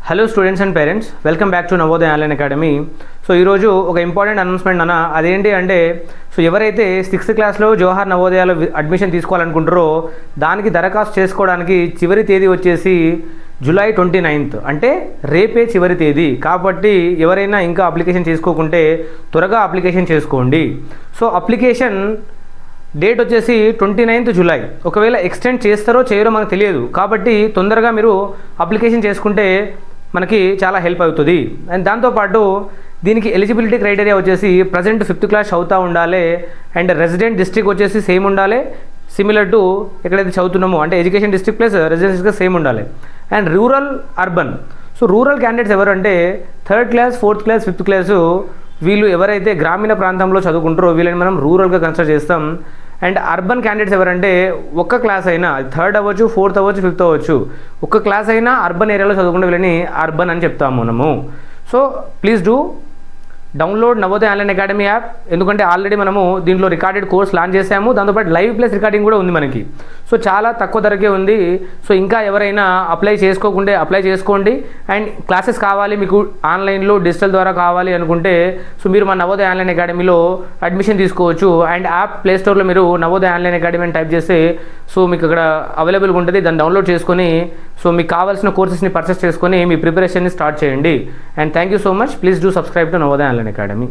Hello students and parents, welcome back to Navodaya online academy. So ఈరోజు ఒక important announcement అన్న, అదేంటి అంటే ఎవరైతే 6th క్లాస్లో జవహర్ నవోదయాలో అడ్మిషన్ తీసుకోవాలనుకుంటారో దానికి దరఖాస్తు చేసుకోవడానికి చివరి తేదీ వచ్చేసి జూలై 29th, అంటే రేపే చివరి తేదీ. కాబట్టి ఎవరైనా ఇంకా అప్లికేషన్ చేసుకోకుంటే త్వరగా అప్లికేషన్ చేసుకోండి. సో అప్లికేషన్ డేట్ వచ్చేసి 29th జూలై. ఒకవేళ ఎక్స్టెండ్ చేస్తారో చేయరో మనకు తెలియదు, కాబట్టి తొందరగా మీరు అప్లికేషన్ చేసుకుంటే మనకి చాలా హెల్ప్ అవుతుంది. అండ్ దాంతోపాటు దీనికి ఎలిజిబిలిటీ క్రైటీరియా వచ్చేసి ప్రజెంట్ 5th క్లాస్ చదువుతూ ఉండాలి, అండ్ రెసిడెంట్ డిస్ట్రిక్ట్ వచ్చేసి సేమ్ ఉండాలి, సిమిలర్ టు ఎక్కడైతే చదువుతున్నామో అంటే ఎడ్యుకేషన్ డిస్ట్రిక్ట్ ప్లస్ రెసిడెన్సీగా సేమ్ ఉండాలి. And rural urban. So rural candidates ఎవరు అంటే 3rd class 4th class 5th class వీళ్ళు ఎవరైతే గ్రామీణ ప్రాంతంలో చదువుకుంటారో వీళ్ళని మనం రూరల్గా కన్సిడర్ చేస్తాం. అండ్ అర్బన్ క్యాండిడేట్స్ ఎవరంటే ఒక్క క్లాస్ అయినా 3rd అవ్వచ్చు 4th అవ్వచ్చు 5th అవ్వచ్చు, ఒక్క క్లాస్ అయినా అర్బన్ ఏరియాలో చదువుకుంటే వీళ్ళని అర్బన్ అని చెప్తాము మనము. So please do download Navodaya online academy app, ఎందుకంటే ఆల్రెడీ మనము దీంట్లో రికార్డెడ్ కోర్స్ లాంచ్ చేసాము, దాంతోపాటు లైవ్ ప్లస్ రికార్డింగ్ కూడా ఉంది మనకి. సో చాలా తక్కువ ధరకే ఉంది. సో ఇంకా ఎవరైనా అప్లై చేసుకోకుంటే అప్లై చేసుకోండి. అండ్ క్లాసెస్ కావాలి మీకు ఆన్లైన్లో డిజిటల్ ద్వారా కావాలి అనుకుంటే సో మీరు మా నవోదయ ఆన్లైన్ అకాడమీలో అడ్మిషన్ తీసుకోవచ్చు. అండ్ యాప్ ప్లేస్టోర్లో మీరు నవోదయ ఆన్లైన్ అకాడమీ అని టైప్ చేస్తే సో మీకు అక్కడ అవైలబుల్గా ఉంటుంది. దాన్ని డౌన్లోడ్ చేసుకొని సో మీకు కావాల్సిన కోర్సెస్ని పర్చేస్ చేసుకొని మీ ప్రిపరేషన్ని స్టార్ట్ చేయండి. And thank you so much. Please do subscribe to Navodaya online academy.